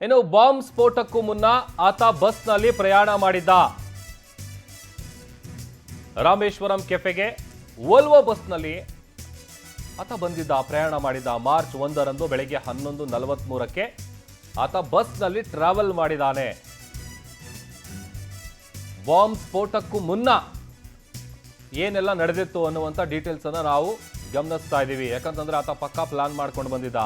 ಇನ್ನು ಬಾಂಬ್ ಸ್ಫೋಟಕ್ಕೂ ಮುನ್ನ ಆತ ಬಸ್ನಲ್ಲಿ ಪ್ರಯಾಣ ಮಾಡಿದ್ದ. ರಾಮೇಶ್ವರಂ ಕೆಫೆಗೆ ವೋಲ್ವೋ ಬಸ್ನಲ್ಲಿ ಆತ ಬಂದಿದ್ದ, ಪ್ರಯಾಣ ಮಾಡಿದ್ದ. ಮಾರ್ಚ್ 1ರಂದು ಬೆಳಗ್ಗೆ 11:43ಕ್ಕೆ ಆತ ಬಸ್ನಲ್ಲಿ ಟ್ರಾವೆಲ್ ಮಾಡಿದ್ದಾನೆ. ಬಾಂಬ್ ಸ್ಫೋಟಕ್ಕೂ ಮುನ್ನ ಏನೆಲ್ಲ ನಡೆದಿತ್ತು ಅನ್ನುವಂಥ ಡೀಟೇಲ್ಸ್ ಅನ್ನ ನಾವು ಗಮನಿಸ್ತಾ ಇದ್ದೀವಿ. ಯಾಕಂತಂದ್ರೆ ಆತ ಪಕ್ಕಾ ಪ್ಲಾನ್ ಮಾಡ್ಕೊಂಡು ಬಂದಿದ್ದ.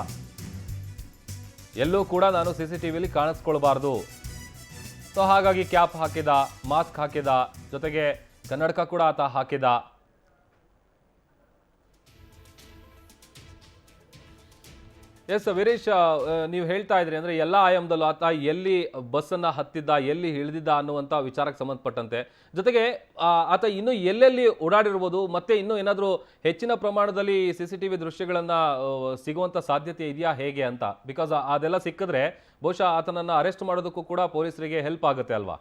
ಎಲ್ಲೂ ಕೂಡ ನಾನು CCTVಲಿ ಕಾಣಿಸ್ಕೊಳ್ಬಾರ್ದು, ಸೊ ಹಾಗಾಗಿ ಕ್ಯಾಪ್ ಹಾಕಿದ, ಮಾಸ್ಕ್ ಹಾಕಿದ, ಜೊತೆಗೆ ಕನ್ನಡಕ ಕೂಡ ಆತ ಹಾಕಿದ. ಎಸ್ ವೀರೇಶ್, ನೀವು ಹೇಳ್ತಾ ಇದ್ರಿ ಅಂದ್ರೆ ಎಲ್ಲ ಆಯಾಮದಲ್ಲೂ ಆತ ಎಲ್ಲಿ ಬಸ್ಸನ್ನ ಹತ್ತಿದ್ದ, ಎಲ್ಲಿ ಇಳಿದಿದ್ದ ಅನ್ನುವಂಥ ವಿಚಾರಕ್ಕೆ ಸಂಬಂಧಪಟ್ಟಂತೆ, ಜೊತೆಗೆ ಆತ ಇನ್ನೂ ಎಲ್ಲೆಲ್ಲಿ ಓಡಾಡಿರ್ಬೋದು, ಮತ್ತೆ ಇನ್ನೂ ಏನಾದರೂ ಹೆಚ್ಚಿನ ಪ್ರಮಾಣದಲ್ಲಿ CCTV ದೃಶ್ಯಗಳನ್ನ ಸಿಗುವಂಥ ಸಾಧ್ಯತೆ ಇದೆಯಾ ಹೇಗೆ ಅಂತ? ಬಿಕಾಸ್ ಅದೆಲ್ಲ ಸಿಕ್ಕಿದ್ರೆ ಬಹುಶಃ ಆತನನ್ನು ಅರೆಸ್ಟ್ ಮಾಡೋದಕ್ಕೂ ಕೂಡ ಪೊಲೀಸರಿಗೆ ಹೆಲ್ಪ್ ಆಗುತ್ತೆ ಅಲ್ವಾ?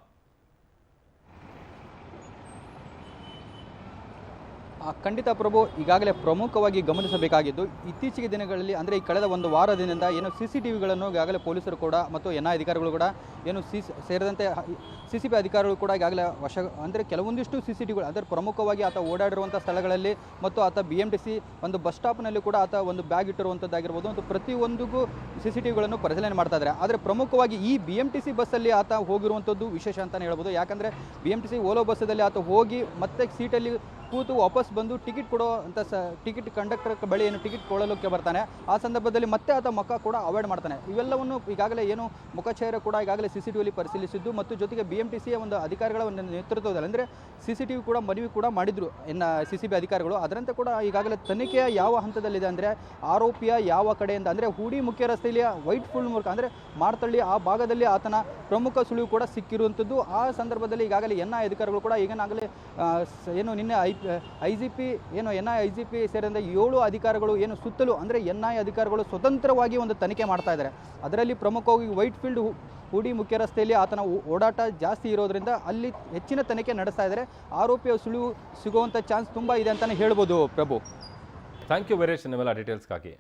ಖಂಡಿತ ಪ್ರಭು, ಈಗಾಗಲೇ ಪ್ರಮುಖವಾಗಿ ಗಮನಿಸಬೇಕಾಗಿದ್ದು ಇತ್ತೀಚಿಗೆ ದಿನಗಳಲ್ಲಿ ಅಂದರೆ ಈ ಕಳೆದ ಒಂದು ವಾರದಿಂದ ಏನು CCTVಗಳನ್ನು ಈಗಾಗಲೇ ಪೊಲೀಸರು ಕೂಡ ಮತ್ತು NI ಅಧಿಕಾರಿಗಳು ಕೂಡ ಏನು ಸೇರಿದಂತೆ CCP ಅಧಿಕಾರಿಗಳು ಕೂಡ ಈಗಾಗಲೇ ಅಂದರೆ ಕೆಲವೊಂದಿಷ್ಟು CCTVಗಳು ಅಂದರೆ ಪ್ರಮುಖವಾಗಿ ಆತ ಓಡಾಡಿರುವಂಥ ಸ್ಥಳಗಳಲ್ಲಿ ಮತ್ತು ಆತ BMTC ಒಂದು ಬಸ್ ಸ್ಟಾಪ್ನಲ್ಲಿ ಕೂಡ ಆತ ಒಂದು ಬ್ಯಾಗ್ ಇಟ್ಟಿರುವಂಥದ್ದಾಗಿರ್ಬೋದು ಮತ್ತು ಪ್ರತಿಯೊಂದಿಗೂ CCTVಗಳನ್ನು ಪರಿಶೀಲನೆ ಮಾಡ್ತಾ ಇದ್ದಾರೆ. ಆದರೆ ಪ್ರಮುಖವಾಗಿ ಈ BMTC ಬಸ್ಸಲ್ಲಿ ಆತ ಹೋಗಿರುವಂಥದ್ದು ವಿಶೇಷ ಅಂತಲೇ ಹೇಳ್ಬೋದು. ಯಾಕಂದರೆ BMTC ಓಲೋ ಬಸ್ಸಲ್ಲಿ ಆತ ಹೋಗಿ ಮತ್ತೆ ಸೀಟಲ್ಲಿ ಕೂತು ವಾಪಸ್ ಬಂದು ಟಿಕೆಟ್ ಕೊಡೋ ಅಂತ ಟಿಕೆಟ್ ಕಂಡಕ್ಟರ್ ಬಳಿ ಏನು ಟಿಕೆಟ್ ಕೊಡಲಿಕ್ಕೆ ಬರ್ತಾನೆ. ಆ ಸಂದರ್ಭದಲ್ಲಿ ಮತ್ತೆ ಆತ ಮುಖ ಕೂಡ ಅವಾಯ್ಡ್ ಮಾಡ್ತಾನೆ. ಇವೆಲ್ಲವನ್ನು ಈಗಾಗಲೇ ಏನು ಮುಖಚೇಹರೆ ಕೂಡ ಈಗಾಗಲೇ CCTVಲಿ ಪರಿಶೀಲಿಸಿದ್ದು ಮತ್ತು ಜೊತೆಗೆ BMTCಯ ಒಂದು ಅಧಿಕಾರಿಗಳ ಒಂದು ನೇತೃತ್ವದಲ್ಲಿ ಅಂದರೆ CCTV ಕೂಡ ಮನವಿ ಕೂಡ ಮಾಡಿದ್ರು CCP ಅಧಿಕಾರಿಗಳು. ಅದರಂತೆ ಕೂಡ ಈಗಾಗಲೇ ತನಿಖೆಯ ಯಾವ ಹಂತದಲ್ಲಿದೆ ಅಂದರೆ ಆರೋಪಿಯ ಯಾವ ಕಡೆಯಿಂದ ಅಂದರೆ ಹೂಡಿ ಮುಖ್ಯ ರಸ್ತೆಯಲ್ಲಿ ವೈಟ್ ಫುಲ್ ಮೂಲಕ ಅಂದರೆ ಮಾರ್ತಳ್ಳಿ ಆ ಭಾಗದಲ್ಲಿ ಆತನ ಪ್ರಮುಖ ಸುಳಿವು ಕೂಡ ಸಿಕ್ಕಿರುವಂಥದ್ದು. ಆ ಸಂದರ್ಭದಲ್ಲಿ ಈಗಾಗಲೇ NI ಅಧಿಕಾರಿಗಳು ಕೂಡ ಈಗನಾಗಲೇ ಏನು ನಿನ್ನೆ IGP ಏನು NI IGP ಸೇರಿದಂತೆ 7 ಅಧಿಕಾರಿಗಳು ಏನು ಸುತ್ತಲೂ ಅಂದರೆ NI ಅಧಿಕಾರಿಗಳು ಸ್ವತಂತ್ರವಾಗಿ ಒಂದು ತನಿಖೆ ಮಾಡ್ತಾ ಇದ್ದಾರೆ. ಅದರಲ್ಲಿ ಪ್ರಮುಖವಾಗಿ ವೈಟ್ ಫೀಲ್ಡ್ ಹೂಡಿ ಮುಖ್ಯ ರಸ್ತೆಯಲ್ಲಿ ಆತನ ಓಡಾಟ ಜಾಸ್ತಿ ಇರೋದ್ರಿಂದ ಅಲ್ಲಿ ಹೆಚ್ಚಿನ ತನಿಖೆ ನಡೆಸ್ತಾ ಇದ್ದಾರೆ. ಆರೋಪಿಯ ಸುಳಿವು ಸಿಗುವಂಥ ಚಾನ್ಸ್ ತುಂಬ ಇದೆ ಅಂತಲೇ ಹೇಳ್ಬೋದು ಪ್ರಭು. ಥ್ಯಾಂಕ್ ಯು ವೀರೇಶ್, ನಿಮ್ಮೆಲ್ಲ ಡೀಟೇಲ್ಸ್ಗಾಗಿ.